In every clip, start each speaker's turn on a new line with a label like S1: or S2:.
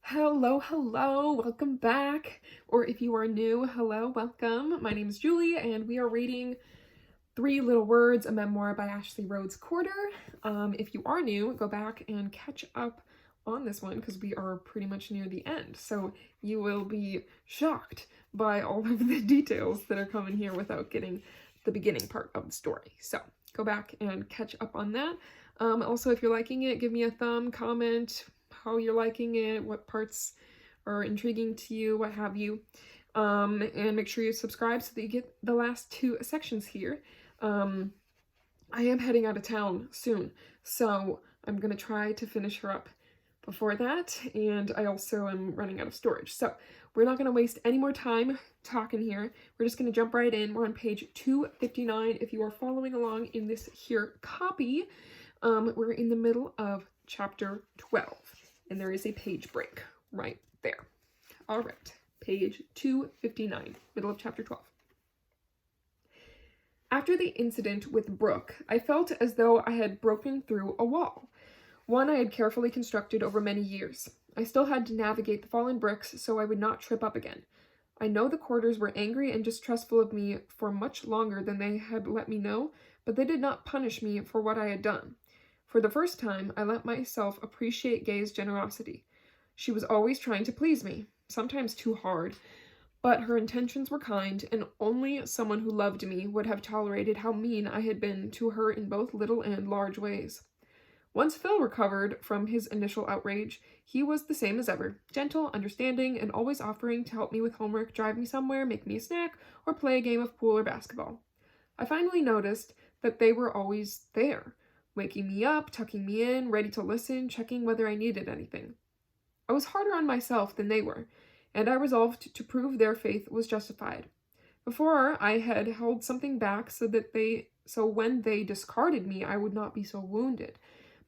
S1: Hello, welcome back. Or if you are new, hello, welcome. My name is Julie, and we are reading Three Little Words, a memoir by Ashley Rhodes Corder. If you are new, go back and catch up on this one because we are pretty much near the end. So you will be shocked by all of the details that are coming here without getting the beginning part of the story. So go back and catch up on that. Also, if you're liking it, give me a thumb, comment how you're liking it, what parts are intriguing to you, what have you. And make sure you subscribe so that you get the last two sections here. I am heading out of town soon, so I'm gonna try to finish her up before that, and I also am running out of storage. So we're not gonna waste any more time talking here. We're just gonna jump right in. We're on page 259. If you are following along in this here copy, we're in the middle of chapter 12, and there is a page break right there. All right, page 259, middle of chapter 12. After the incident with Brooke, I felt as though I had broken through a wall, one I had carefully constructed over many years. I still had to navigate the fallen bricks so I would not trip up again. I know the Quarters were angry and distrustful of me for much longer than they had let me know, but they did not punish me for what I had done. For the first time, I let myself appreciate Gay's generosity. She was always trying to please me, sometimes too hard, but her intentions were kind, and only someone who loved me would have tolerated how mean I had been to her in both little and large ways. Once Phil recovered from his initial outrage, he was the same as ever, gentle, understanding, and always offering to help me with homework, drive me somewhere, make me a snack, or play a game of pool or basketball. I finally noticed that they were always there, waking me up, tucking me in, ready to listen, checking whether I needed anything. I was harder on myself than they were, and I resolved to prove their faith was justified. Before, I had held something back so when they discarded me, I would not be so wounded.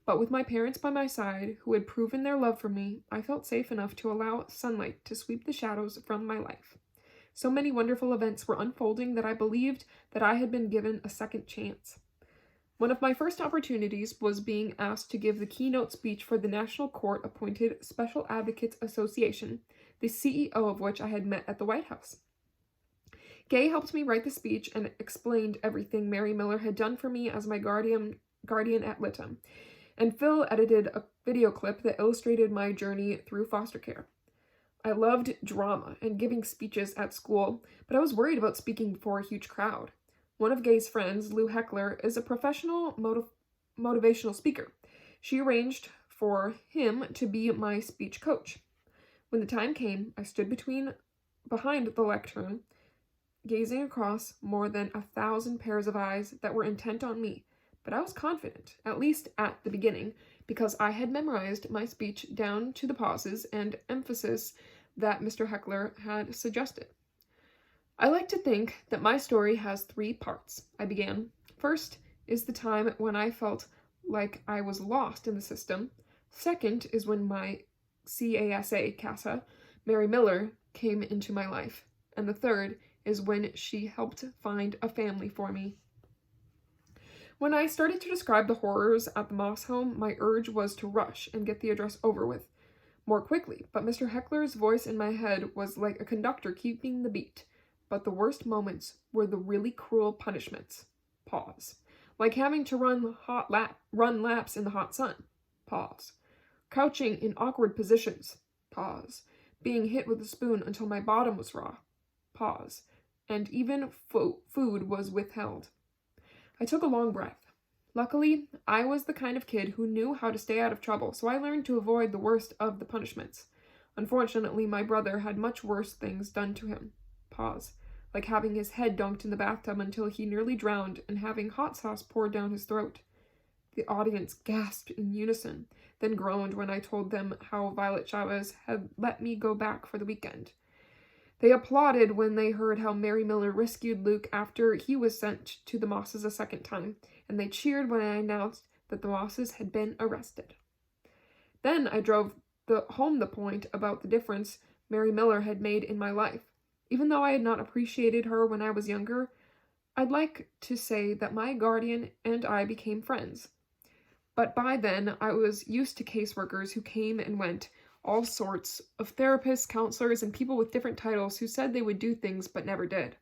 S1: But with my parents by my side, who had proven their love for me, I felt safe enough to allow sunlight to sweep the shadows from my life. So many wonderful events were unfolding that I believed that I had been given a second chance. One of my first opportunities was being asked to give the keynote speech for the National Court-appointed Special Advocates Association, the CEO of which I had met at the White House. Gay helped me write the speech and explained everything Mary Miller had done for me as my guardian ad litem, and Phil edited a video clip that illustrated my journey through foster care. I loved drama and giving speeches at school, but I was worried about speaking before a huge crowd. One of Gay's friends, Lou Heckler, is a professional motivational speaker. She arranged for him to be my speech coach. When the time came, I stood behind the lectern, gazing across more than 1,000 pairs of eyes that were intent on me. But I was confident, at least at the beginning, because I had memorized my speech down to the pauses and emphasis that Mr. Heckler had suggested. I like to think that my story has 3 parts. I began. First is the time when I felt like I was lost in the system. Second is when my CASA, Mary Miller, came into my life. And the third is when she helped find a family for me. When I started to describe the horrors at the Moss home, my urge was to rush and get the address over with more quickly, but Mr. Heckler's voice in my head was like a conductor keeping the beat. But the worst moments were the really cruel punishments. Pause. Like having to run laps in the hot sun. Pause. Crouching in awkward positions. Pause. Being hit with a spoon until my bottom was raw. Pause. And even food was withheld. I took a long breath. Luckily, I was the kind of kid who knew how to stay out of trouble, so I learned to avoid the worst of the punishments. Unfortunately, my brother had much worse things done to him. Pause. Like having his head dunked in the bathtub until he nearly drowned and having hot sauce poured down his throat. The audience gasped in unison, then groaned when I told them how Violet Chavez had let me go back for the weekend. They applauded when they heard how Mary Miller rescued Luke after he was sent to the Mosses a second time, and they cheered when I announced that the Mosses had been arrested. Then I drove home the point about the difference Mary Miller had made in my life. Even though I had not appreciated her when I was younger, I'd like to say that my guardian and I became friends. But by then, I was used to caseworkers who came and went, all sorts of therapists, counselors, and people with different titles who said they would do things but never did.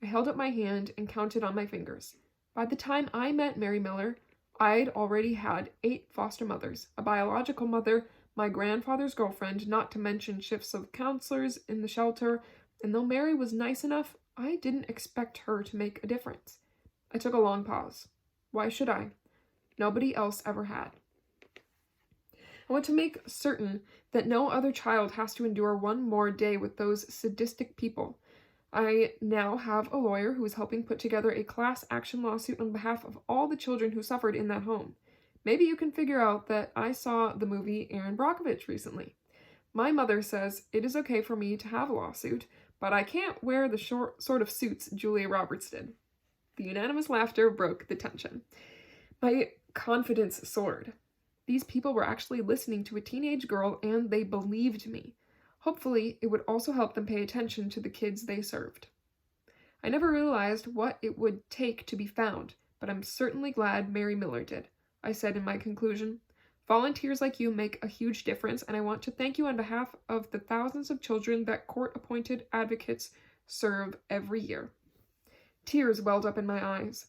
S1: I held up my hand and counted on my fingers. By the time I met Mary Miller, I'd already had 8 foster mothers, a biological mother, my grandfather's girlfriend, not to mention shifts of counselors in the shelter, and though Mary was nice enough, I didn't expect her to make a difference. I took a long pause. Why should I? Nobody else ever had. I want to make certain that no other child has to endure one more day with those sadistic people. I now have a lawyer who is helping put together a class action lawsuit on behalf of all the children who suffered in that home. Maybe you can figure out that I saw the movie Erin Brockovich recently. My mother says it is okay for me to have a lawsuit, but I can't wear the sort of suits Julia Roberts did. The unanimous laughter broke the tension. My confidence soared. These people were actually listening to a teenage girl, and they believed me. Hopefully, it would also help them pay attention to the kids they served. I never realized what it would take to be found, but I'm certainly glad Mary Miller did, I said in my conclusion. Volunteers like you make a huge difference, and I want to thank you on behalf of the thousands of children that court-appointed advocates serve every year. Tears welled up in my eyes.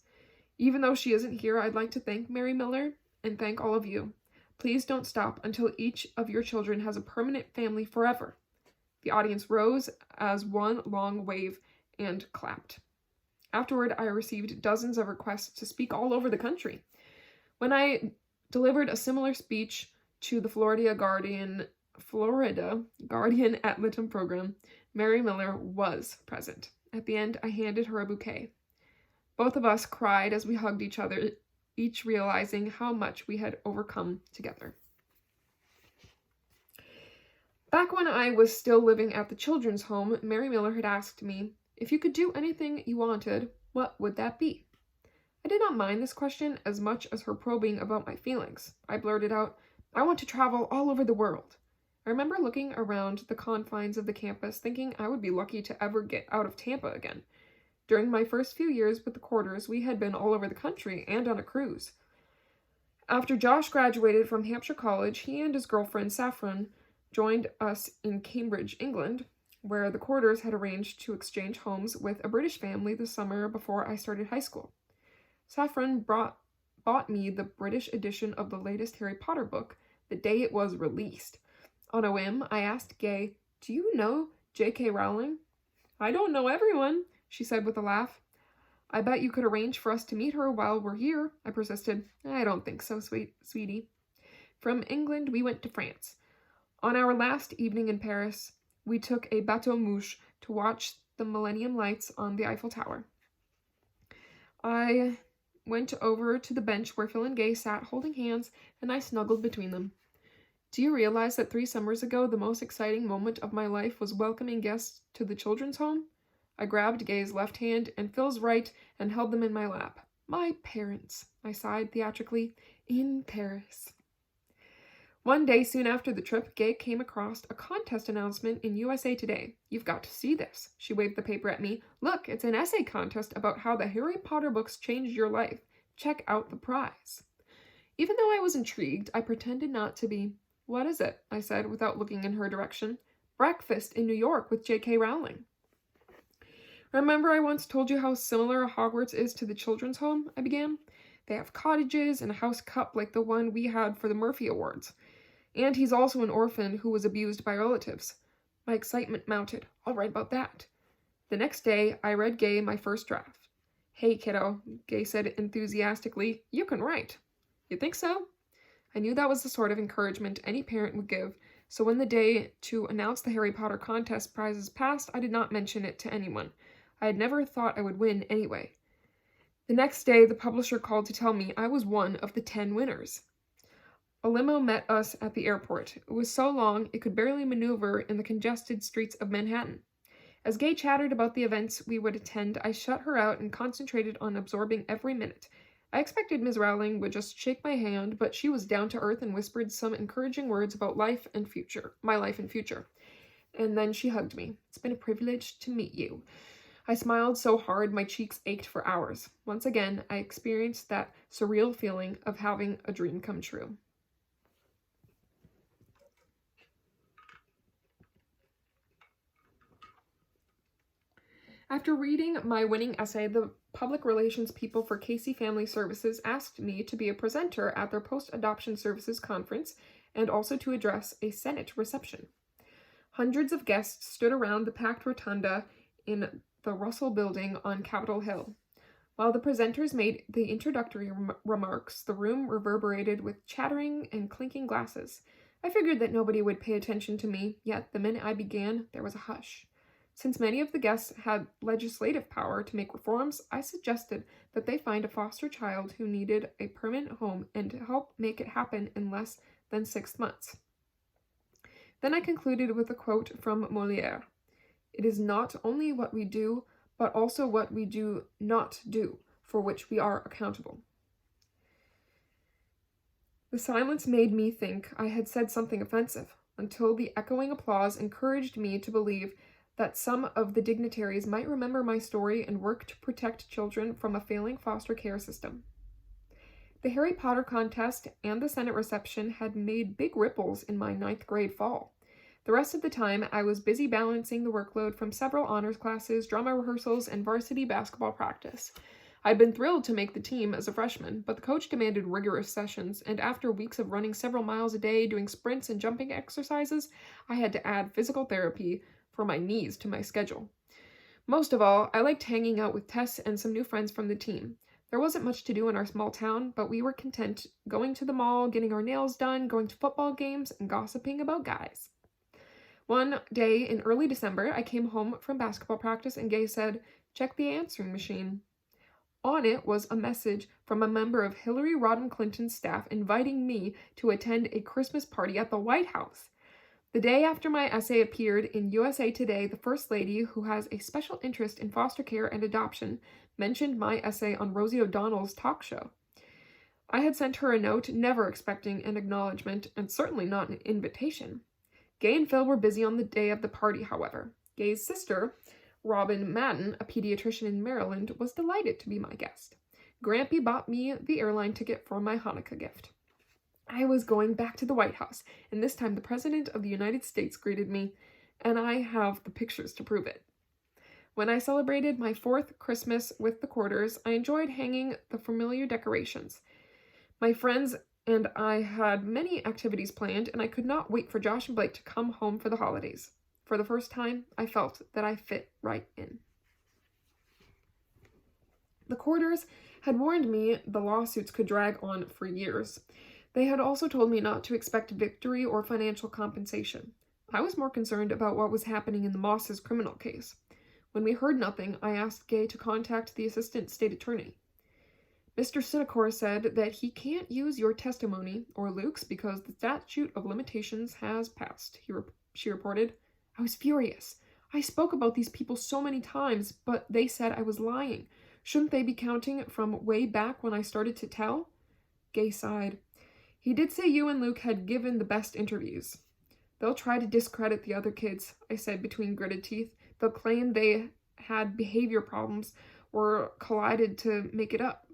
S1: Even though she isn't here, I'd like to thank Mary Miller and thank all of you. Please don't stop until each of your children has a permanent family forever. The audience rose as one long wave and clapped. Afterward, I received dozens of requests to speak all over the country. When I delivered a similar speech to the Florida Guardian ad litem program, Mary Miller was present. At the end, I handed her a bouquet. Both of us cried as we hugged each other, each realizing how much we had overcome together. Back when I was still living at the children's home, Mary Miller had asked me, if you could do anything you wanted, what would that be? I did not mind this question as much as her probing about my feelings. I blurted out, I want to travel all over the world. I remember looking around the confines of the campus, thinking I would be lucky to ever get out of Tampa again. During my first few years with the quarters, we had been all over the country and on a cruise. After Josh graduated from Hampshire College, he and his girlfriend Saffron joined us in Cambridge, England, where the quarters had arranged to exchange homes with a British family the summer before I started high school. Saffron bought me the British edition of the latest Harry Potter book the day it was released. On a whim, I asked Gay, do you know J.K. Rowling? I don't know everyone, she said with a laugh. I bet you could arrange for us to meet her while we're here, I persisted. I don't think so, sweetie. From England, we went to France. On our last evening in Paris, we took a bateau mouche to watch the Millennium Lights on the Eiffel Tower. I went over to the bench where Phil and Gay sat holding hands, and I snuggled between them. Do you realize that 3 summers ago, the most exciting moment of my life was welcoming guests to the children's home? I grabbed Gay's left hand and Phil's right and held them in my lap. My parents, I sighed theatrically, in Paris. One day soon after the trip, Gay came across a contest announcement in USA Today. You've got to see this. She waved the paper at me. Look, it's an essay contest about how the Harry Potter books changed your life. Check out the prize. Even though I was intrigued, I pretended not to be. What is it? I said without looking in her direction. Breakfast in New York with J.K. Rowling. Remember I once told you how similar Hogwarts is to the children's home? I began. They have cottages and a house cup like the one we had for the Murphy Awards. And he's also an orphan who was abused by relatives. My excitement mounted. I'll write about that. The next day, I read Gay my first draft. Hey, kiddo, Gay said enthusiastically. You can write. You think so? I knew that was the sort of encouragement any parent would give, so when the day to announce the Harry Potter contest prizes passed, I did not mention it to anyone. I had never thought I would win anyway. The next day, the publisher called to tell me I was one of the 10 winners. A limo met us at the airport. It was so long, it could barely maneuver in the congested streets of Manhattan. As Gay chattered about the events we would attend, I shut her out and concentrated on absorbing every minute. I expected Ms. Rowling would just shake my hand, but she was down to earth and whispered some encouraging words about my life and future. And then she hugged me. It's been a privilege to meet you. I smiled so hard my cheeks ached for hours. Once again, I experienced that surreal feeling of having a dream come true. After reading my winning essay, the public relations people for Casey Family Services asked me to be a presenter at their post-adoption services conference and also to address a Senate reception. Hundreds of guests stood around the packed rotunda in the Russell Building on Capitol Hill. While the presenters made the introductory remarks, the room reverberated with chattering and clinking glasses. I figured that nobody would pay attention to me, yet the minute I began, there was a hush. Since many of the guests had legislative power to make reforms, I suggested that they find a foster child who needed a permanent home and to help make it happen in less than 6 months. Then I concluded with a quote from Molière. "It is not only what we do, but also what we do not do, for which we are accountable." The silence made me think I had said something offensive, until the echoing applause encouraged me to believe that some of the dignitaries might remember my story and work to protect children from a failing foster care system. The Harry Potter contest and the Senate reception had made big ripples in my 9th grade fall. The rest of the time, I was busy balancing the workload from several honors classes, drama rehearsals, and varsity basketball practice. I'd been thrilled to make the team as a freshman, but the coach demanded rigorous sessions, and after weeks of running several miles a day, doing sprints and jumping exercises, I had to add physical therapy for my knees to my schedule. Most of all, I liked hanging out with Tess and some new friends from the team. There wasn't much to do in our small town, but we were content going to the mall, getting our nails done, going to football games, and gossiping about guys. One day in early December, I came home from basketball practice and Gay said, "Check the answering machine." On it was a message from a member of Hillary Rodham Clinton's staff inviting me to attend a Christmas party at the White House. The day after my essay appeared in USA Today, the First Lady, who has a special interest in foster care and adoption, mentioned my essay on Rosie O'Donnell's talk show. I had sent her a note, never expecting an acknowledgement, and certainly not an invitation. Gay and Phil were busy on the day of the party, however. Gay's sister, Robin Madden, a pediatrician in Maryland, was delighted to be my guest. Grampy bought me the airline ticket for my Hanukkah gift. I was going back to the White House, and this time the President of the United States greeted me, and I have the pictures to prove it. When I celebrated my 4th Christmas with the Quarters, I enjoyed hanging the familiar decorations. My friends and I had many activities planned, and I could not wait for Josh and Blake to come home for the holidays. For the first time, I felt that I fit right in. The Quarters had warned me the lawsuits could drag on for years. They had also told me not to expect victory or financial compensation. I was more concerned about what was happening in the Moss's criminal case. When we heard nothing, I asked Gay to contact the assistant state attorney. Mr. Sinclair said that he can't use your testimony or Luke's because the statute of limitations has passed, she reported. I was furious. I spoke about these people so many times, but they said I was lying. Shouldn't they be counting from way back when I started to tell? Gay sighed. He did say you and Luke had given the best interviews. They'll try to discredit the other kids, I said between gritted teeth. They'll claim they had behavior problems or collided to make it up.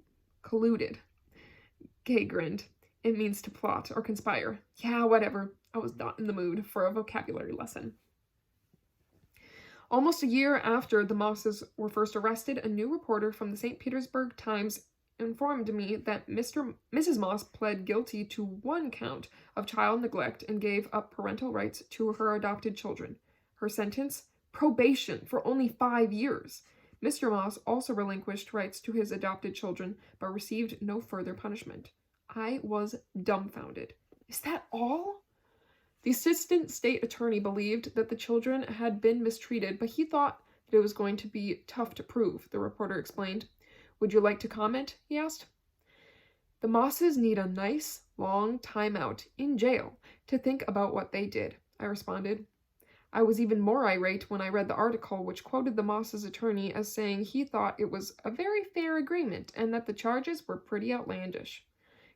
S1: Colluded. Gay grinned. It means to plot or conspire. Yeah, whatever. I was not in the mood for a vocabulary lesson. Almost a year after the Mosses were first arrested, a new reporter from the St. Petersburg Times informed me that Mrs. Moss pled guilty to 1 count of child neglect and gave up parental rights to her adopted children. Her sentence? Probation for only 5 years. Mr. Moss also relinquished rights to his adopted children, but received no further punishment. I was dumbfounded. Is that all? The assistant state attorney believed that the children had been mistreated, but he thought that it was going to be tough to prove, the reporter explained. Would you like to comment? He asked. The Mosses need a nice, long time out in jail to think about what they did, I responded. I was even more irate when I read the article which quoted the Mosses attorney as saying he thought it was a very fair agreement and that the charges were pretty outlandish.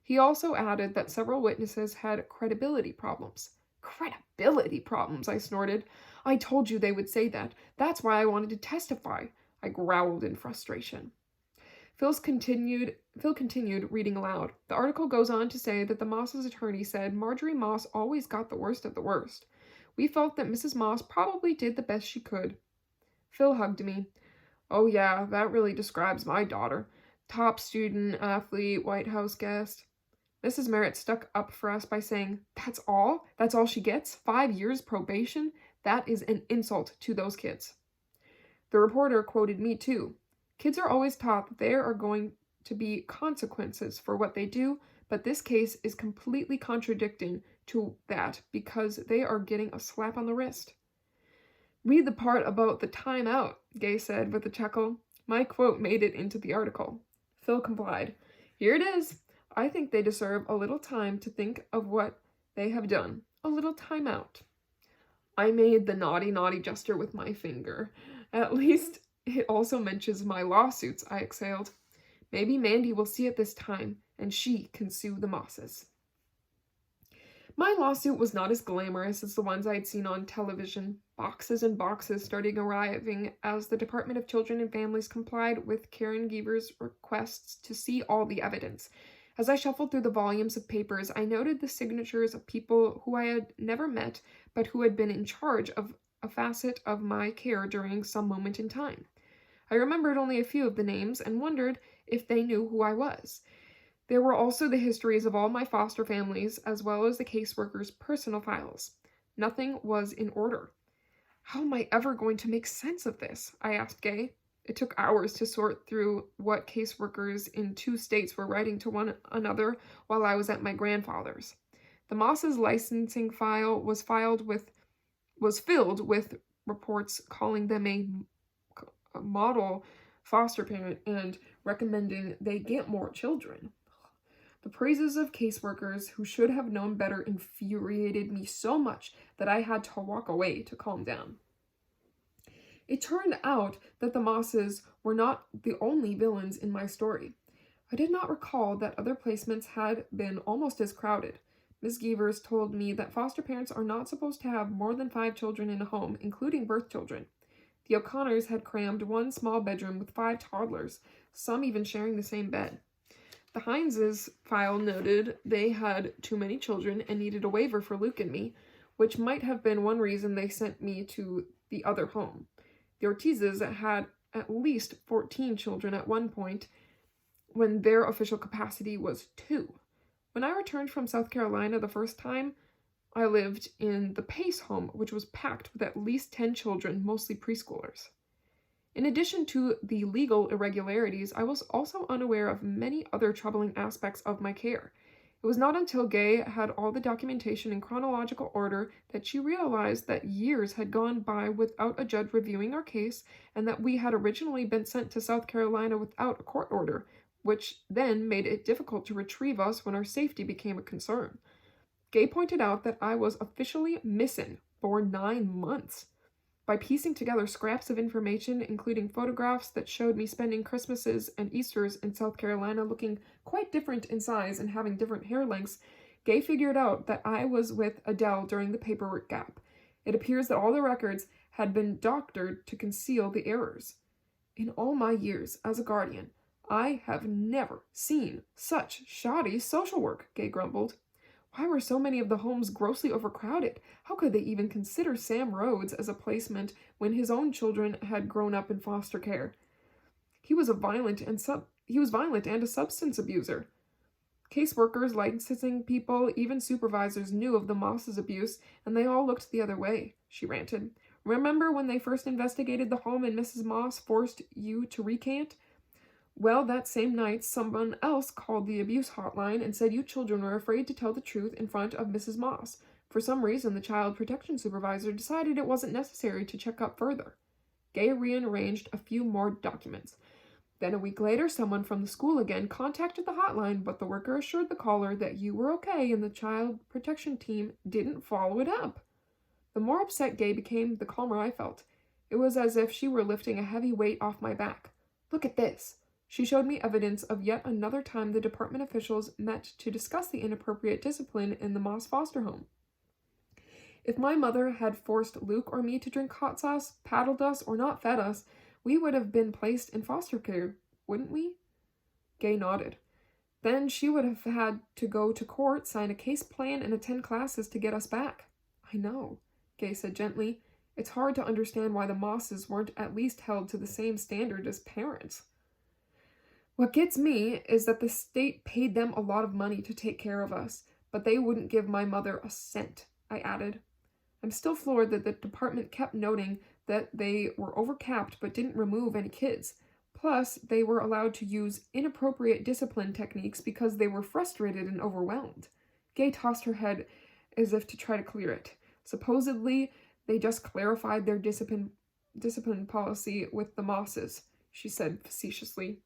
S1: He also added that several witnesses had credibility problems. Credibility problems, I snorted. I told you they would say that. That's why I wanted to testify. I growled in frustration. Phil continued reading aloud. The article goes on to say that the Moss's attorney said Marjorie Moss always got the worst of the worst. We felt that Mrs. Moss probably did the best she could. Phil hugged me. Oh yeah, that really describes my daughter. Top student, athlete, White House guest. Mrs. Merritt stuck up for us by saying, "That's all? That's all she gets? 5 years probation? That is an insult to those kids." The reporter quoted me too. "Kids are always taught that there are going to be consequences for what they do, but this case is completely contradicting to that because they are getting a slap on the wrist." "Read the part about the time out," Gay said with a chuckle. My quote made it into the article. Phil complied. "Here it is. I think they deserve a little time to think of what they have done. A little time out." I made the naughty, naughty gesture with my finger. "At least it also mentions my lawsuits," I exhaled. "Maybe Mandy will see it this time, and she can sue the Mosses." My lawsuit was not as glamorous as the ones I had seen on television. Boxes and boxes started arriving as the Department of Children and Families complied with Karen Geaver's requests to see all the evidence. As I shuffled through the volumes of papers, I noted the signatures of people who I had never met, but who had been in charge of a facet of my care during some moment in time. I remembered only a few of the names and wondered if they knew who I was. There were also the histories of all my foster families, as well as the caseworkers' personal files. Nothing was in order. "How am I ever going to make sense of this?" I asked Gay. It took hours to sort through what caseworkers in 2 states were writing to one another while I was at my grandfather's. The Moss's licensing file was filled with reports calling them a model foster parent and recommending they get more children. The praises of caseworkers who should have known better infuriated me so much that I had to walk away to calm down. It turned out that the Mosses were not the only villains in my story. I did not recall that other placements had been almost as crowded. Ms. Geavers told me that foster parents are not supposed to have more than 5 children in a home, including birth children. The O'Connors had crammed one small bedroom with 5 toddlers, some even sharing the same bed. The Hineses' file noted they had too many children and needed a waiver for Luke and me, which might have been one reason they sent me to the other home. The Ortizes had at least 14 children at one point, when their official capacity was 2. When I returned from South Carolina the first time, I lived in the Pace home, which was packed with at least 10 children, mostly preschoolers. In addition to the legal irregularities, I was also unaware of many other troubling aspects of my care. It was not until Gay had all the documentation in chronological order that she realized that years had gone by without a judge reviewing our case, and that we had originally been sent to South Carolina without a court order, which then made it difficult to retrieve us when our safety became a concern. Gay pointed out that I was officially missing for 9 months. By piecing together scraps of information, including photographs that showed me spending Christmases and Easters in South Carolina looking quite different in size and having different hair lengths, Gay figured out that I was with Adele during the paperwork gap. It appears that all the records had been doctored to conceal the errors. "In all my years as a guardian, I have never seen such shoddy social work," Gay grumbled. Why were so many of the homes grossly overcrowded? How could they even consider Sam Rhodes as a placement when his own children had grown up in foster care? He was violent and a substance abuser. Caseworkers, licensing people, even supervisors knew of the Moss's abuse, and they all looked the other way, she ranted. "Remember when they first investigated the home and Mrs. Moss forced you to recant? Well, that same night, someone else called the abuse hotline and said you children were afraid to tell the truth in front of Mrs. Moss. For some reason, the child protection supervisor decided it wasn't necessary to check up further." Gay rearranged a few more documents. Then a week later, someone from the school again contacted the hotline, but the worker assured the caller that you were okay and the child protection team didn't follow it up. The more upset Gay became, the calmer I felt. It was as if she were lifting a heavy weight off my back. "Look at this." She showed me evidence of yet another time the department officials met to discuss the inappropriate discipline in the Moss foster home. If my mother had forced Luke or me to drink hot sauce, paddled us, or not fed us, we would have been placed in foster care, wouldn't we? Gay nodded. Then she would have had to go to court, sign a case plan, and attend classes to get us back. I know, Gay said gently. It's hard to understand why the Mosses weren't at least held to the same standard as parents. What gets me is that the state paid them a lot of money to take care of us, but they wouldn't give my mother a cent, I added. I'm still floored that the department kept noting that they were overcapped but didn't remove any kids. Plus, they were allowed to use inappropriate discipline techniques because they were frustrated and overwhelmed. Gay tossed her head as if to try to clear it. Supposedly, they just clarified their discipline policy with the Mosses, she said facetiously.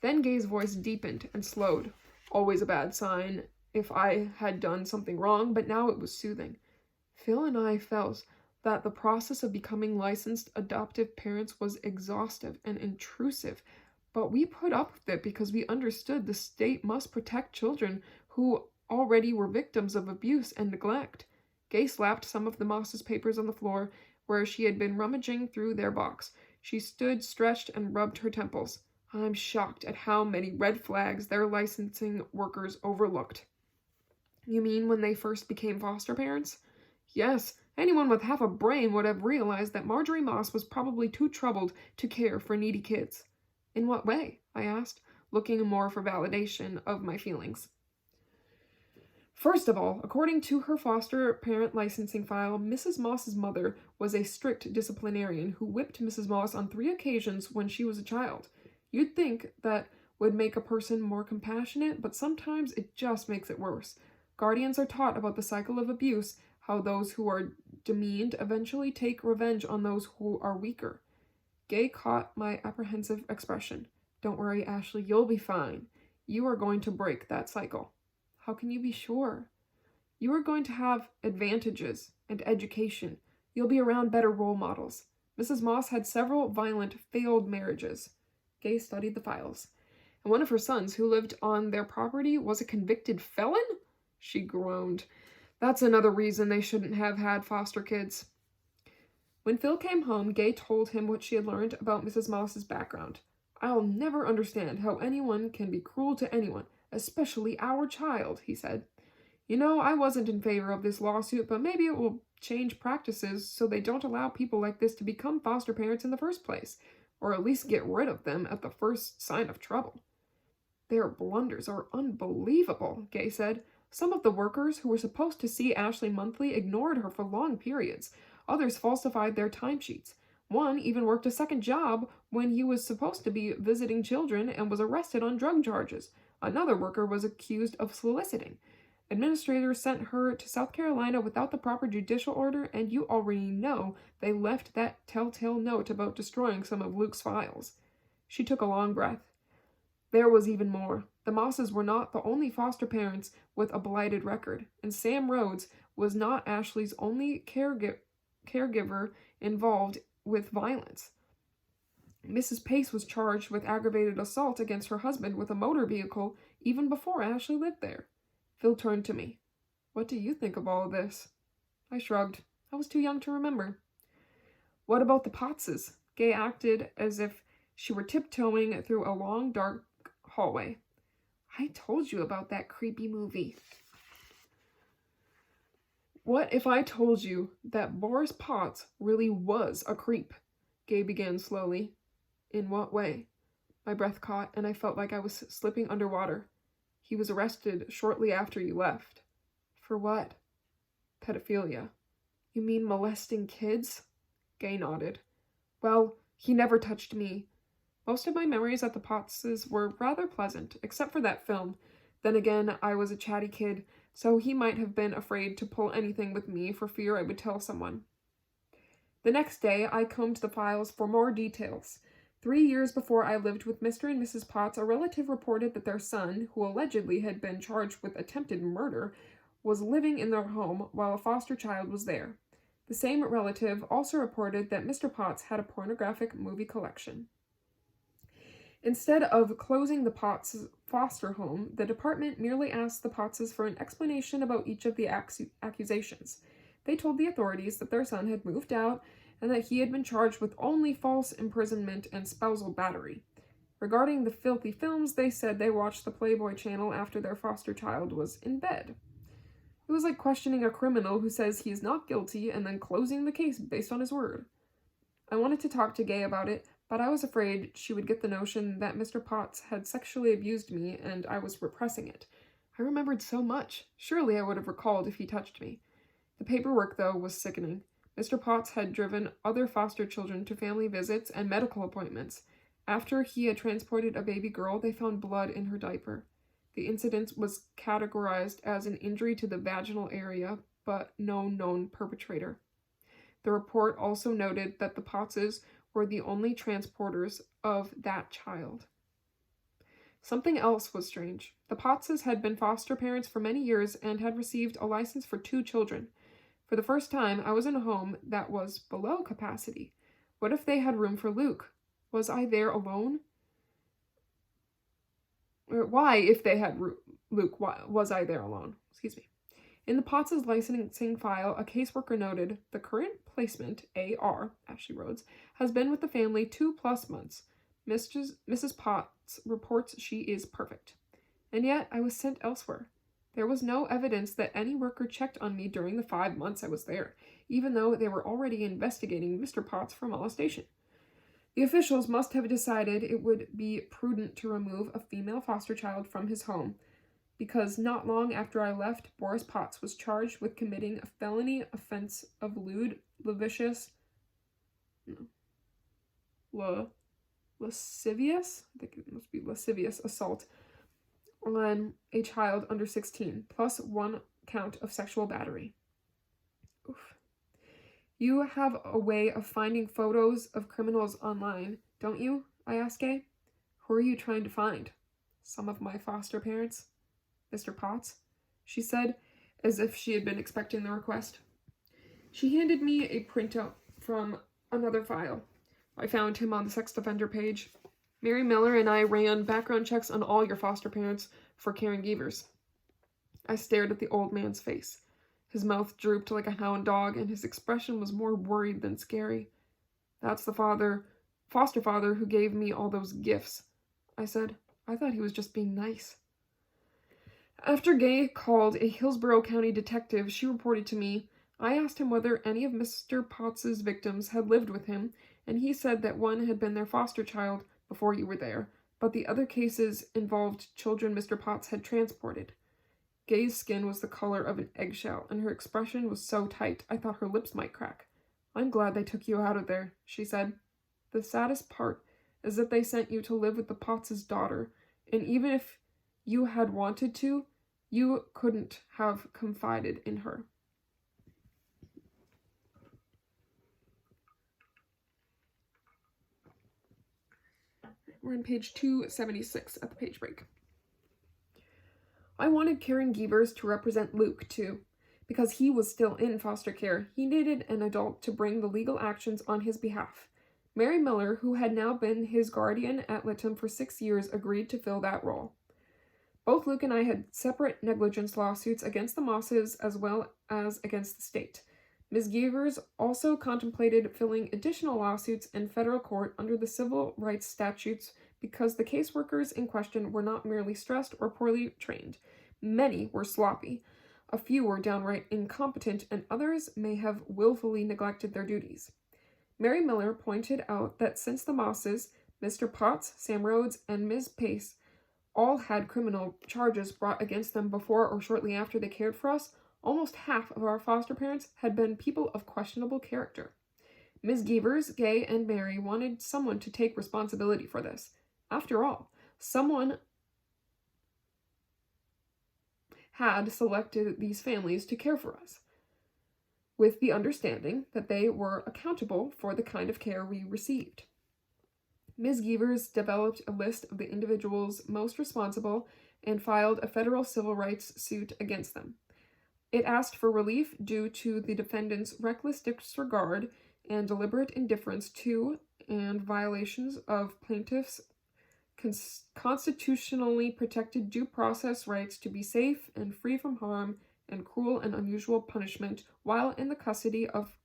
S1: Then Gay's voice deepened and slowed. Always a bad sign if I had done something wrong, but now it was soothing. Phil and I felt that the process of becoming licensed adoptive parents was exhaustive and intrusive, but we put up with it because we understood the state must protect children who already were victims of abuse and neglect. Gay slapped some of the Moss's papers on the floor where she had been rummaging through their box. She stood stretched and rubbed her temples. I'm shocked at how many red flags their licensing workers overlooked. You mean when they first became foster parents? Yes, anyone with half a brain would have realized that Marjorie Moss was probably too troubled to care for needy kids. In what way? I asked, looking more for validation of my feelings. First of all, according to her foster parent licensing file, Mrs. Moss's mother was a strict disciplinarian who whipped Mrs. Moss on 3 occasions when she was a child. You'd think that would make a person more compassionate, but sometimes it just makes it worse. Guardians are taught about the cycle of abuse, how those who are demeaned eventually take revenge on those who are weaker. Gay caught my apprehensive expression. Don't worry, Ashley, you'll be fine. You are going to break that cycle. How can you be sure? You are going to have advantages and education. You'll be around better role models. Mrs. Moss had several violent, failed marriages. Gay studied the files. And one of her sons, who lived on their property, was a convicted felon? She groaned. That's another reason they shouldn't have had foster kids. When Phil came home, Gay told him what she had learned about Mrs. Moss's background. I'll never understand how anyone can be cruel to anyone, especially our child, he said. You know, I wasn't in favor of this lawsuit, but maybe it will change practices so they don't allow people like this to become foster parents in the first place, or at least get rid of them at the first sign of trouble. Their blunders are unbelievable, Gay said. Some of the workers who were supposed to see Ashley monthly ignored her for long periods. Others falsified their timesheets. One even worked a second job when he was supposed to be visiting children and was arrested on drug charges. Another worker was accused of soliciting. Administrators sent her to South Carolina without the proper judicial order, and you already know they left that telltale note about destroying some of Luke's files. She took a long breath. There was even more. The Mosses were not the only foster parents with a blighted record, and Sam Rhodes was not Ashley's only caregiver involved with violence. Mrs. Pace was charged with aggravated assault against her husband with a motor vehicle even before Ashley lived there. Phil turned to me. What do you think of all of this? I shrugged. I was too young to remember. What about the Pottses? Gay acted as if she were tiptoeing through a long, dark hallway. I told you about that creepy movie. What if I told you that Boris Potts really was a creep? Gay began slowly. In what way? My breath caught, and I felt like I was slipping underwater. He was arrested shortly after you left. For what? Pedophilia. You mean molesting kids? Gay nodded. Well, he never touched me. Most of my memories at the Pottses were rather pleasant, except for that film. Then again, I was a chatty kid, so he might have been afraid to pull anything with me for fear I would tell someone. The next day, I combed the files for more details. 3 years before I lived with Mr. and Mrs. Potts, a relative reported that their son, who allegedly had been charged with attempted murder, was living in their home while a foster child was there. The same relative also reported that Mr. Potts had a pornographic movie collection. Instead of closing the Potts foster home, the department merely asked the Pottses for an explanation about each of the accusations. They told the authorities that their son had moved out and that he had been charged with only false imprisonment and spousal battery. Regarding the filthy films, they said they watched the Playboy channel after their foster child was in bed. It was like questioning a criminal who says he is not guilty and then closing the case based on his word. I wanted to talk to Gay about it, but I was afraid she would get the notion that Mr. Potts had sexually abused me and I was repressing it. I remembered so much. Surely I would have recalled if he touched me. The paperwork, though, was sickening. Mr. Potts had driven other foster children to family visits and medical appointments. After he had transported a baby girl, they found blood in her diaper. The incident was categorized as an injury to the vaginal area, but no known perpetrator. The report also noted that the Pottses were the only transporters of that child. Something else was strange. The Pottses had been foster parents for many years and had received a license for 2 children. For the first time, I was in a home that was below capacity. What if they had room for Luke? Was I there alone? Why, if they had Luke, was I there alone? Excuse me. In the Potts' licensing file, a caseworker noted, the current placement, A.R., Ashley Rhodes, has been with the family 2+ months. Mrs. Potts reports she is perfect. And yet, I was sent elsewhere. There was no evidence that any worker checked on me during the 5 months I was there, even though they were already investigating Mr. Potts for molestation. The officials must have decided it would be prudent to remove a female foster child from his home, because not long after I left, Boris Potts was charged with committing a felony offense of lascivious, I think it must be lascivious assault on a child under 16, plus 1 count of sexual battery. Oof. You have a way of finding photos of criminals online, don't you? I asked Gay. Who are you trying to find? Some of my foster parents. Mr. Potts, she said, as if she had been expecting the request. She handed me a printout from another file. I found him on the sex offender page. Mary Miller and I ran background checks on all your foster parents for caregivers. I stared at the old man's face. His mouth drooped like a hound dog, and his expression was more worried than scary. That's the foster father who gave me all those gifts, I said. I thought he was just being nice. After Gay called a Hillsborough County detective, she reported to me. I asked him whether any of Mr. Potts's victims had lived with him, and he said that one had been their foster child before you were there, but the other cases involved children Mr. Potts had transported. Gay's skin was the color of an eggshell, and her expression was so tight I thought her lips might crack. I'm glad they took you out of there, she said. The saddest part is that they sent you to live with the Potts' daughter, and even if you had wanted to, you couldn't have confided in her. We're on page 276 at the page break. I wanted Karen Gievers to represent Luke, too. Because he was still in foster care, he needed an adult to bring the legal actions on his behalf. Mary Miller, who had now been his guardian ad litem for 6 years, agreed to fill that role. Both Luke and I had separate negligence lawsuits against the Mosses as well as against the state. Ms. Gievers also contemplated filling additional lawsuits in federal court under the civil rights statutes because the caseworkers in question were not merely stressed or poorly trained. Many were sloppy. A few were downright incompetent, and others may have willfully neglected their duties. Mary Miller pointed out that since the Mosses, Mr. Potts, Sam Rhodes, and Ms. Pace all had criminal charges brought against them before or shortly after they cared for us, almost half of our foster parents had been people of questionable character. Ms. Gievers, Gay, and Mary wanted someone to take responsibility for this. After all, someone had selected these families to care for us, with the understanding that they were accountable for the kind of care we received. Ms. Gievers developed a list of the individuals most responsible and filed a federal civil rights suit against them. It asked for relief due to the defendant's reckless disregard and deliberate indifference to and violations of plaintiffs' constitutionally protected due process rights to be safe and free from harm and cruel and unusual punishment while in the custody of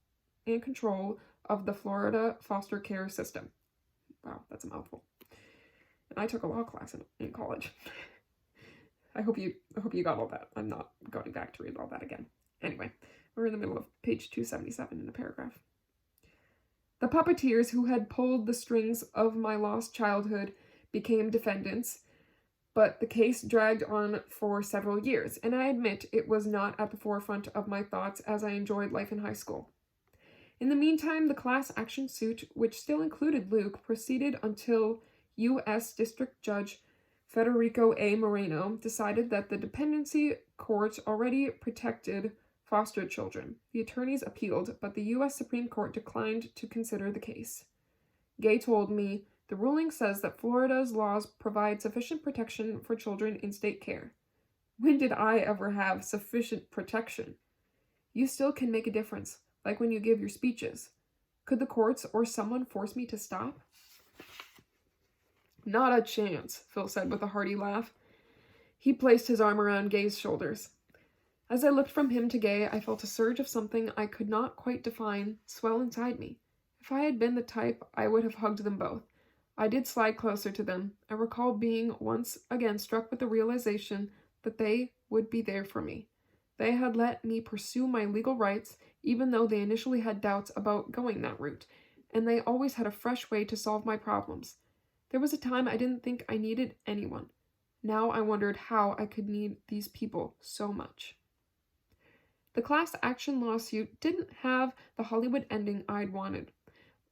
S1: and control of the Florida foster care system. Wow, that's a mouthful. And I took a law class in college. I hope you got all that. I'm not going back to read all that again. Anyway, we're in the middle of page 277 in the paragraph. The puppeteers who had pulled the strings of my lost childhood became defendants, but the case dragged on for several years, and I admit it was not at the forefront of my thoughts as I enjoyed life in high school. In the meantime, the class action suit, which still included Luke, proceeded until U.S. District Judge Federico A. Moreno decided that the dependency court already protected foster children. The attorneys appealed, but the U.S. Supreme Court declined to consider the case. Gay told me, the ruling says that Florida's laws provide sufficient protection for children in state care. When did I ever have sufficient protection? You still can make a difference, like when you give your speeches. Could the courts or someone force me to stop? Not a chance, Phil said with a hearty laugh. He placed his arm around Gay's shoulders. As I looked from him to Gay, I felt a surge of something I could not quite define swell inside me. If I had been the type, I would have hugged them both. I did slide closer to them. I recall being once again struck with the realization that they would be there for me. They had let me pursue my legal rights, even though they initially had doubts about going that route, and they always had a fresh way to solve my problems. There was a time I didn't think I needed anyone. Now I wondered how I could need these people so much. The class action lawsuit didn't have the Hollywood ending I'd wanted,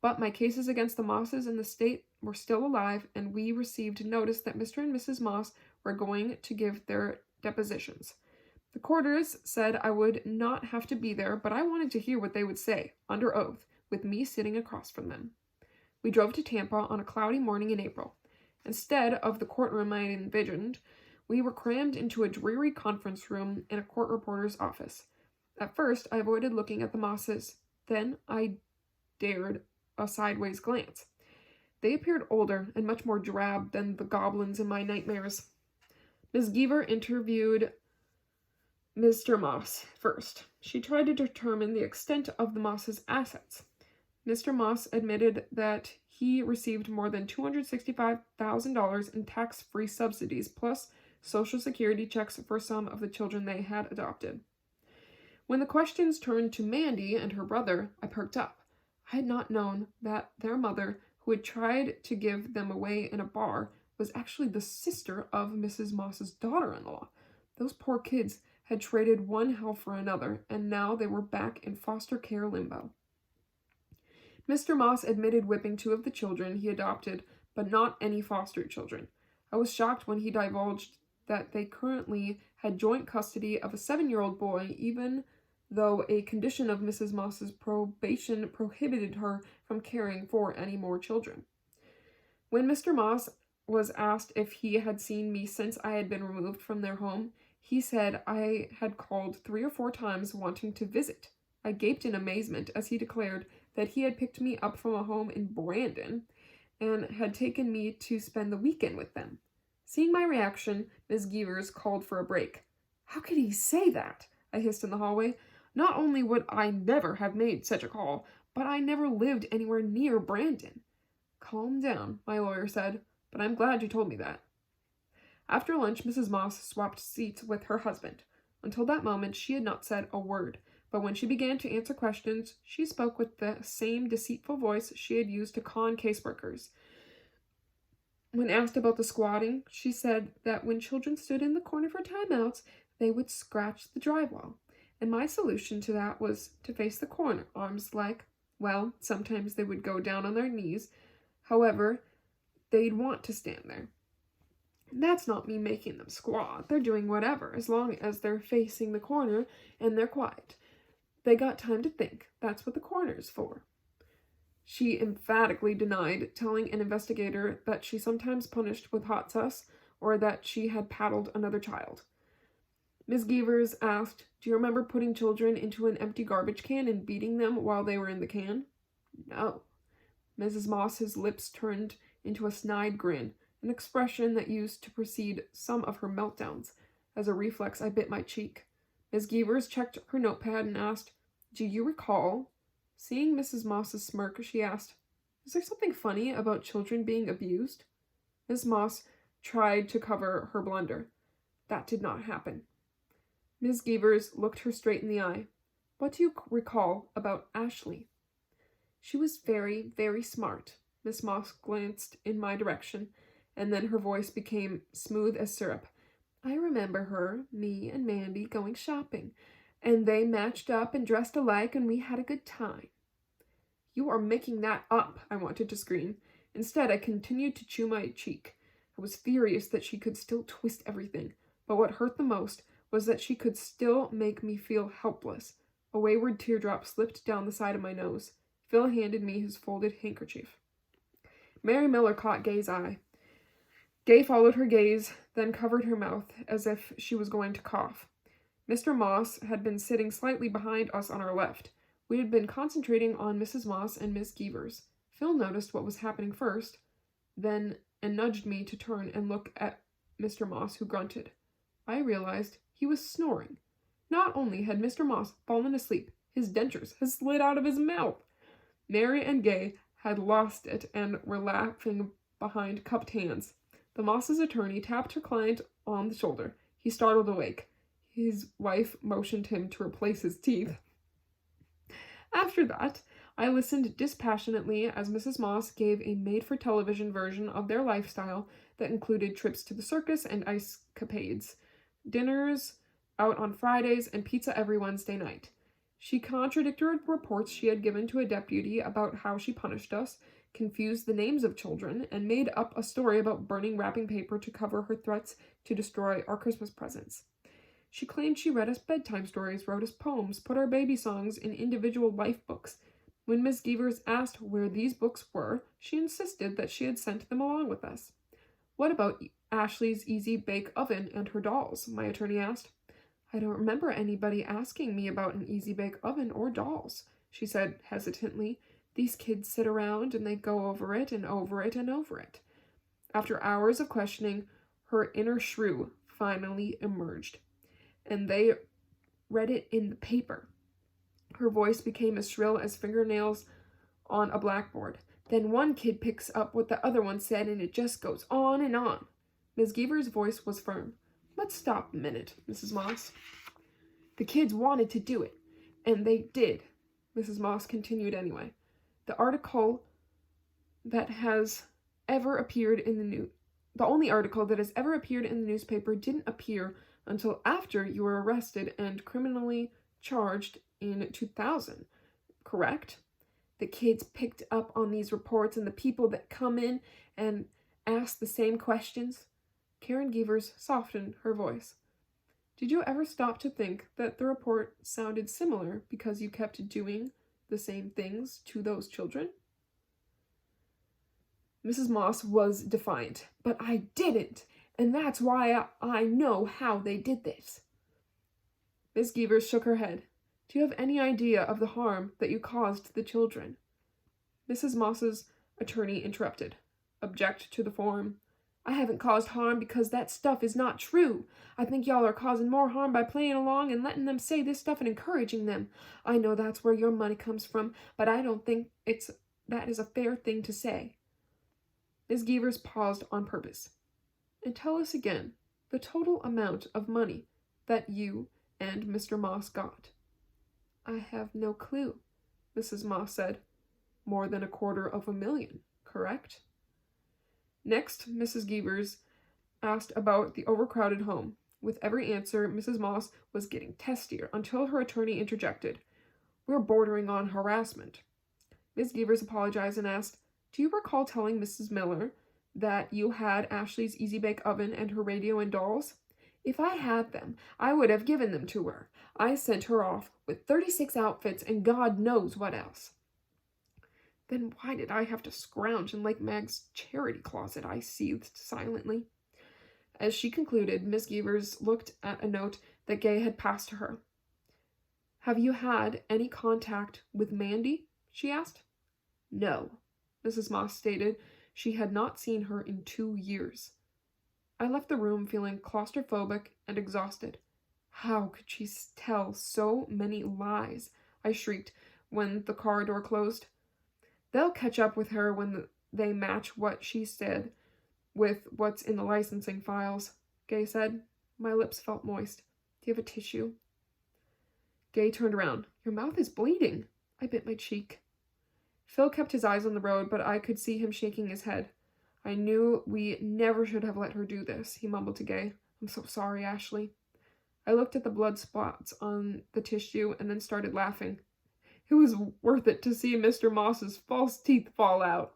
S1: but my cases against the Mosses in the state were still alive, and we received notice that Mr. and Mrs. Moss were going to give their depositions. The Quarters said I would not have to be there, but I wanted to hear what they would say, under oath, with me sitting across from them. We drove to Tampa on a cloudy morning in April. Instead of the courtroom I had envisioned, we were crammed into a dreary conference room in a court reporter's office. At first, I avoided looking at the Mosses. Then I dared a sideways glance. They appeared older and much more drab than the goblins in my nightmares. Ms. Geaver interviewed Mr. Moss first. She tried to determine the extent of the Moss's assets. Mr. Moss admitted that he received more than $265,000 in tax-free subsidies, plus Social Security checks for some of the children they had adopted. When the questions turned to Mandy and her brother, I perked up. I had not known that their mother, who had tried to give them away in a bar, was actually the sister of Mrs. Moss's daughter-in-law. Those poor kids had traded one hell for another, and now they were back in foster care limbo. Mr. Moss admitted whipping 2 of the children he adopted, but not any foster children. I was shocked when he divulged that they currently had joint custody of a 7-year-old boy, even though a condition of Mrs. Moss's probation prohibited her from caring for any more children. When Mr. Moss was asked if he had seen me since I had been removed from their home, he said I had called 3 or 4 times wanting to visit. I gaped in amazement as he declared that he had picked me up from a home in Brandon and had taken me to spend the weekend with them. Seeing my reaction, Ms. Geavers called for a break. How could he say that? I hissed in the hallway. Not only would I never have made such a call, but I never lived anywhere near Brandon. Calm down, my lawyer said, but I'm glad you told me that. After lunch, Mrs. Moss swapped seats with her husband. Until that moment, she had not said a word, but when she began to answer questions, she spoke with the same deceitful voice she had used to con caseworkers. When asked about the squatting, she said that when children stood in the corner for timeouts, they would scratch the drywall. And my solution to that was to face the corner, arms like, well, sometimes they would go down on their knees. However, they'd want to stand there. That's not me making them squat. They're doing whatever, as long as they're facing the corner and they're quiet. They got time to think. That's what the corner's for. She emphatically denied telling an investigator that she sometimes punished with hot sauce or that she had paddled another child. Ms. Geavers asked, "Do you remember putting children into an empty garbage can and beating them while they were in the can?" No. Mrs. Moss's lips turned into a snide grin, an expression that used to precede some of her meltdowns. As a reflex, I bit my cheek. Ms. Geavers checked her notepad and asked, "Do you recall?" Seeing Mrs. Moss's smirk, she asked, "Is there something funny about children being abused?" Ms. Moss tried to cover her blunder. That did not happen. Ms. Gevers looked her straight in the eye. What do you recall about Ashley? She was very, very smart. Miss Moss glanced in my direction, and then her voice became smooth as syrup. I remember her, me and Mandy, going shopping, and they matched up and dressed alike, and we had a good time. You are making that up, I wanted to scream. Instead, I continued to chew my cheek. I was furious that she could still twist everything, but what hurt the most was that she could still make me feel helpless. A wayward teardrop slipped down the side of my nose. Phil handed me his folded handkerchief. Mary Miller caught Gay's eye. Gay followed her gaze, then covered her mouth as if she was going to cough. Mr. Moss had been sitting slightly behind us on our left. We had been concentrating on Mrs. Moss and Miss Gevers. Phil noticed what was happening first, and nudged me to turn and look at Mr. Moss, who grunted. I realized he was snoring. Not only had Mr. Moss fallen asleep, his dentures had slid out of his mouth. Mary and Gay had lost it and were laughing behind cupped hands. The Moss's attorney tapped her client on the shoulder. He startled awake. His wife motioned him to replace his teeth. After that, I listened dispassionately as Mrs. Moss gave a made-for-television version of their lifestyle that included trips to the circus and ice-capades, dinners out on Fridays, and pizza every Wednesday night. She contradicted reports she had given to a deputy about how she punished us, confused the names of children, and made up a story about burning wrapping paper to cover her threats to destroy our Christmas presents. She claimed she read us bedtime stories, wrote us poems, put our baby songs in individual life books. When Miss Gevers asked where these books were, she insisted that she had sent them along with us. What about Ashley's Easy Bake Oven and her dolls? My attorney asked. I don't remember anybody asking me about an Easy Bake Oven or dolls, she said hesitantly. These kids sit around and they go over it and over it and over it. After hours of questioning, her inner shrew finally emerged, and they read it in the paper. Her voice became as shrill as fingernails on a blackboard. Then one kid picks up what the other one said, and it just goes on and on. Ms. Gevers' voice was firm. Let's stop a minute, Mrs. Moss. The kids wanted to do it, and they did. Mrs. Moss continued anyway. The article that has ever appeared in the only article that has ever appeared in the newspaper didn't appear until after you were arrested and criminally charged in 2000, correct? The kids picked up on these reports and the people that come in and ask the same questions. Karen Gevers softened her voice. Did you ever stop to think that the report sounded similar because you kept doing the same things to those children? Mrs. Moss was defiant. But I didn't, and that's why I know how they did this. Miss Gevers shook her head. Do you have any idea of the harm that you caused the children? Mrs. Moss's attorney interrupted. Object to the form. I haven't caused harm because that stuff is not true. I think y'all are causing more harm by playing along and letting them say this stuff and encouraging them. I know that's where your money comes from, but I don't think that is a fair thing to say. Ms. Gevers paused on purpose. And tell us again the total amount of money that you and Mr. Moss got. I have no clue, Mrs. Moss said. More than $250,000, correct? Next, Mrs. Gevers asked about the overcrowded home. With every answer, Mrs. Moss was getting testier until her attorney interjected. We're bordering on harassment. Ms. Gevers apologized and asked, do you recall telling Mrs. Miller that you had Ashley's Easy Bake Oven and her radio and dolls? If I had them, I would have given them to her. I sent her off with 36 outfits and God knows what else. Then why did I have to scrounge in Lake Mag's charity closet? I seethed silently. As she concluded, Miss Gevers looked at a note that Gay had passed to her. Have you had any contact with Mandy? She asked. No, Mrs. Moss stated. She had not seen her in 2 years. I left the room feeling claustrophobic and exhausted. How could she tell so many lies? I shrieked when the car door closed. They'll catch up with her when they match what she said with what's in the licensing files, Gay said. My lips felt moist. Do you have a tissue? Gay turned around. Your mouth is bleeding. I bit my cheek. Phil kept his eyes on the road, but I could see him shaking his head. I knew we never should have let her do this, he mumbled to Gay. I'm so sorry, Ashley. I looked at the blood spots on the tissue and then started laughing. It was worth it to see Mr. Moss's false teeth fall out.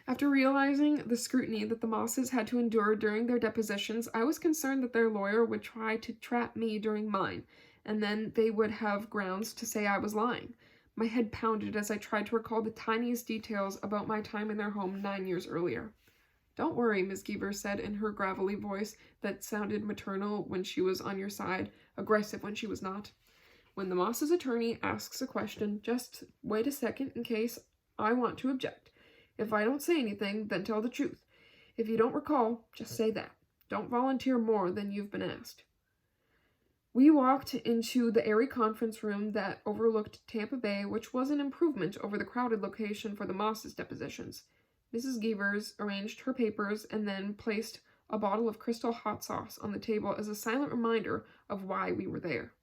S1: After realizing the scrutiny that the Mosses had to endure during their depositions, I was concerned that their lawyer would try to trap me during mine, and then they would have grounds to say I was lying. My head pounded as I tried to recall the tiniest details about my time in their home 9 years earlier. Don't worry, Ms. Geevers said in her gravelly voice that sounded maternal when she was on your side, aggressive when she was not. When the Moss's attorney asks a question, just wait a second in case I want to object. If I don't say anything, then tell the truth. If you don't recall, just say that. Don't volunteer more than you've been asked. We walked into the airy conference room that overlooked Tampa Bay, which was an improvement over the crowded location for the Moss's depositions. Mrs. Geevers arranged her papers and then placed a bottle of crystal hot sauce on the table as a silent reminder of why we were there.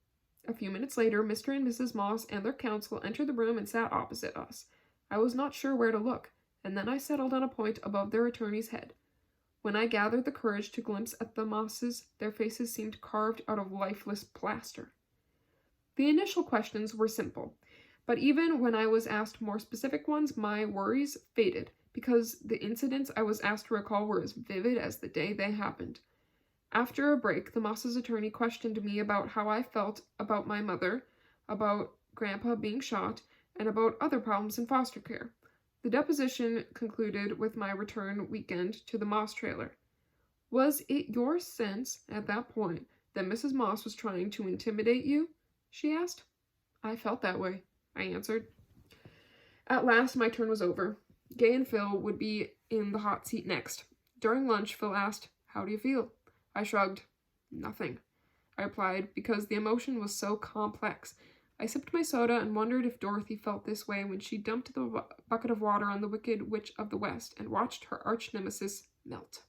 S1: A few minutes later, Mr. and Mrs. Moss and their counsel entered the room and sat opposite us. I was not sure where to look, and then I settled on a point above their attorney's head. When I gathered the courage to glimpse at the Mosses, their faces seemed carved out of lifeless plaster. The initial questions were simple, but even when I was asked more specific ones, my worries faded, because the incidents I was asked to recall were as vivid as the day they happened. After a break, the Mosses attorney questioned me about how I felt about my mother, about Grandpa being shot, and about other problems in foster care. The deposition concluded with my return weekend to the Moss trailer. Was it your sense at that point that Mrs. Moss was trying to intimidate you? She asked. I felt that way, I answered. At last, my turn was over. Gay and Phil would be in the hot seat next. During lunch, Phil asked, "How do you feel?" I shrugged. "Nothing," I replied, because the emotion was so complex. I sipped my soda and wondered if Dorothy felt this way when she dumped the bucket of water on the Wicked Witch of the West and watched her arch-nemesis melt.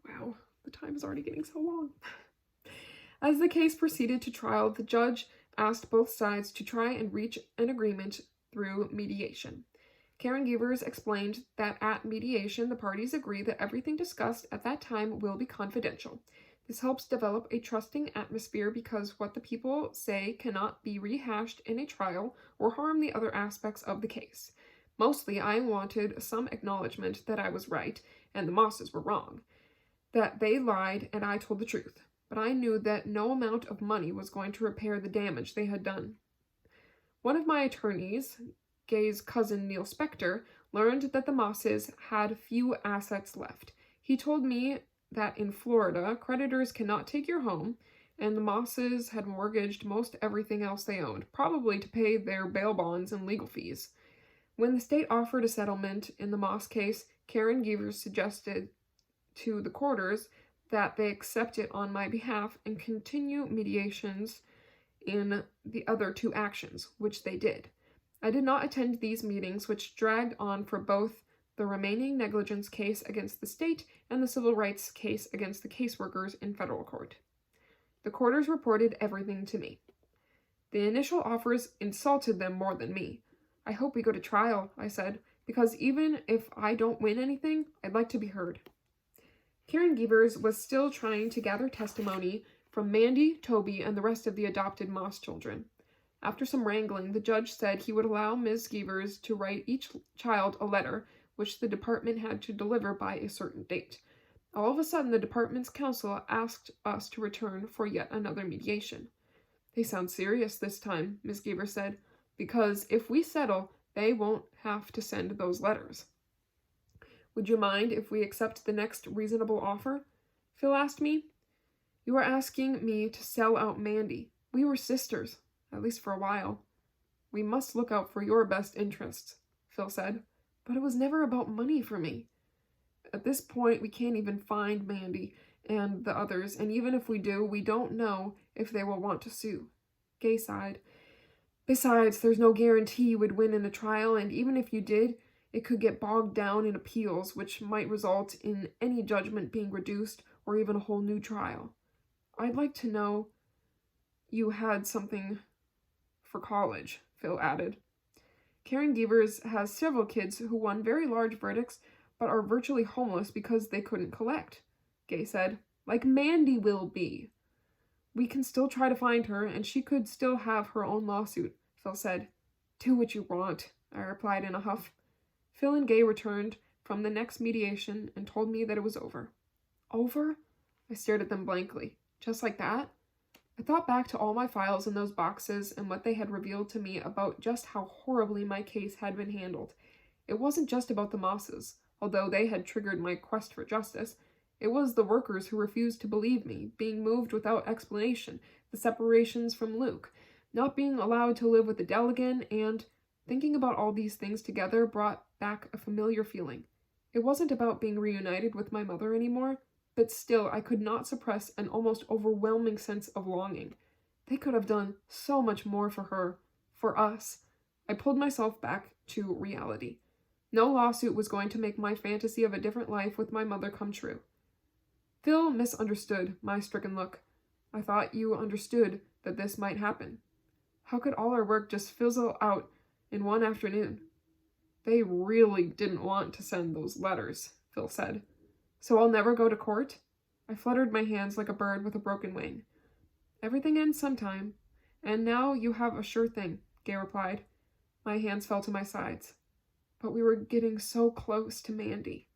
S1: Wow, the time is already getting so long. As the case proceeded to trial, the judge asked both sides to try and reach an agreement through mediation. Karen Geevers explained that at mediation, the parties agree that everything discussed at that time will be confidential. This helps develop a trusting atmosphere because what the people say cannot be rehashed in a trial or harm the other aspects of the case. Mostly, I wanted some acknowledgement that I was right and the Mosses were wrong, that they lied and I told the truth, but I knew that no amount of money was going to repair the damage they had done. One of my attorneys, Gay's cousin Neil Spector, learned that the Mosses had few assets left. He told me that in Florida, creditors cannot take your home, and the Mosses had mortgaged most everything else they owned, probably to pay their bail bonds and legal fees. When the state offered a settlement in the Moss case, Karen Geevers suggested to the courters that they accept it on my behalf and continue mediations in the other two actions, which they did. I did not attend these meetings, which dragged on for both the remaining negligence case against the state and the civil rights case against the caseworkers in federal court. The courters reported everything to me. The initial offers insulted them more than me. I hope we go to trial, I said, because even if I don't win anything, I'd like to be heard. Karen Geevers was still trying to gather testimony from Mandy, Toby, and the rest of the adopted Moss children. After some wrangling, the judge said he would allow Ms. Geevers to write each child a letter, which the department had to deliver by a certain date. All of a sudden, the department's counsel asked us to return for yet another mediation. They sound serious this time, Ms. Geevers said, because if we settle, they won't have to send those letters. Would you mind if we accept the next reasonable offer? Phil asked me. You are asking me to sell out Mandy. We were sisters. At least for a while. We must look out for your best interests, Phil said, but it was never about money for me. At this point, we can't even find Mandy and the others, and even if we do, we don't know if they will want to sue. Gay sighed. Besides, there's no guarantee you would win in a trial, and even if you did, it could get bogged down in appeals, which might result in any judgment being reduced or even a whole new trial. I'd like to know you had something for college, Phil added. Karen Gevers has several kids who won very large verdicts but are virtually homeless because they couldn't collect, Gay said. Like Mandy will be. We can still try to find her, and she could still have her own lawsuit, Phil said. Do what you want, I replied in a huff. Phil and Gay returned from the next mediation and told me that it was over. Over? I stared at them blankly. Just like that? I thought back to all my files in those boxes and what they had revealed to me about just how horribly my case had been handled. It wasn't just about the Mosses, although they had triggered my quest for justice. It was the workers who refused to believe me, being moved without explanation, the separations from Luke, not being allowed to live with Adele again, and thinking about all these things together brought back a familiar feeling. It wasn't about being reunited with my mother anymore, but still I could not suppress an almost overwhelming sense of longing. They could have done so much more for her, for us. I pulled myself back to reality. No lawsuit was going to make my fantasy of a different life with my mother come true. Phil misunderstood my stricken look. I thought you understood that this might happen. How could all our work just fizzle out in one afternoon? They really didn't want to send those letters, Phil said. So I'll never go to court? I fluttered my hands like a bird with a broken wing. Everything ends sometime, and now you have a sure thing, Gay replied. My hands fell to my sides. But we were getting so close to Mandy.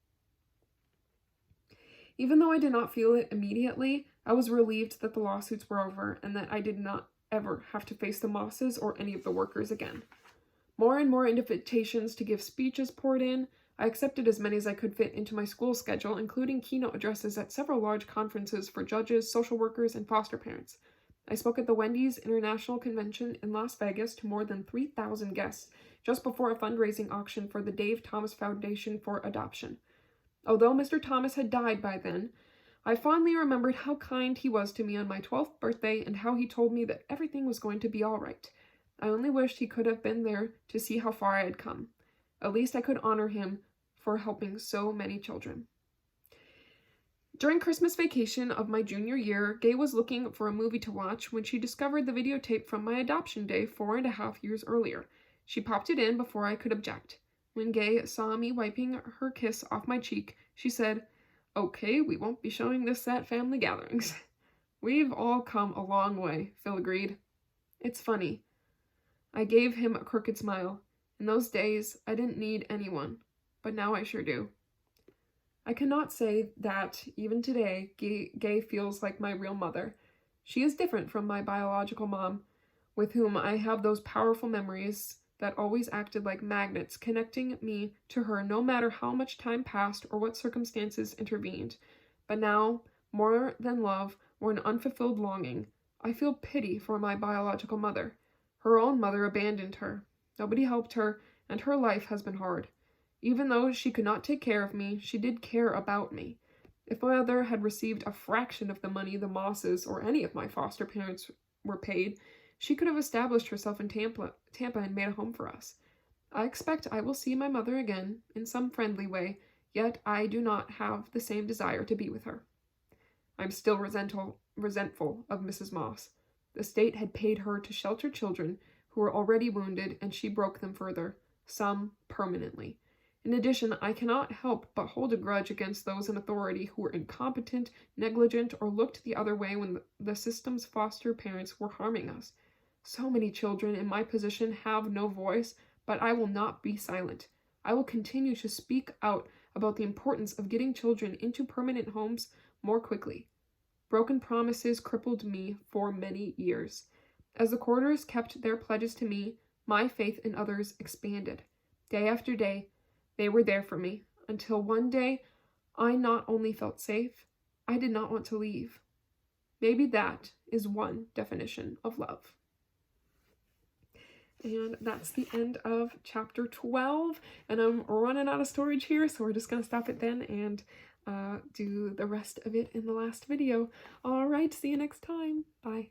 S1: Even though I did not feel it immediately, I was relieved that the lawsuits were over and that I did not ever have to face the Mosses or any of the workers again. More and more invitations to give speeches poured in. I accepted as many as I could fit into my school schedule, including keynote addresses at several large conferences for judges, social workers, and foster parents. I spoke at the Wendy's International Convention in Las Vegas to more than 3,000 guests, just before a fundraising auction for the Dave Thomas Foundation for Adoption. Although Mr. Thomas had died by then, I fondly remembered how kind he was to me on my 12th birthday and how he told me that everything was going to be all right. I only wished he could have been there to see how far I had come. At least I could honor him for helping so many children. During Christmas vacation of my junior year, Gay was looking for a movie to watch when she discovered the videotape from my adoption day 4.5 years earlier. She popped it in before I could object. When Gay saw me wiping her kiss off my cheek, she said, "Okay, we won't be showing this at family gatherings." We've all come a long way, Phil agreed. It's funny. I gave him a crooked smile. In those days, I didn't need anyone, but now I sure do. I cannot say that, even today, Gay feels like my real mother. She is different from my biological mom, with whom I have those powerful memories that always acted like magnets, connecting me to her no matter how much time passed or what circumstances intervened. But now, more than love or an unfulfilled longing, I feel pity for my biological mother. Her own mother abandoned her. Nobody helped her, and her life has been hard. Even though she could not take care of me, she did care about me. If my mother had received a fraction of the money the Mosses or any of my foster parents were paid, she could have established herself in Tampa and made a home for us. I expect I will see my mother again in some friendly way, yet I do not have the same desire to be with her. I'm still resentful of Mrs. Moss. The state had paid her to shelter children who were already wounded, and she broke them further, some permanently. In addition, I cannot help but hold a grudge against those in authority who were incompetent, negligent, or looked the other way when the system's foster parents were harming us. So many children in my position have no voice, but I will not be silent. I will continue to speak out about the importance of getting children into permanent homes more quickly. Broken promises crippled me for many years. As the courters kept their pledges to me, my faith in others expanded. Day after day, they were there for me, until one day I not only felt safe, I did not want to leave. Maybe that is one definition of love. And that's the end of chapter 12, and I'm running out of storage here, so we're just going to stop it then and do the rest of it in the last video. All right, see you next time. Bye.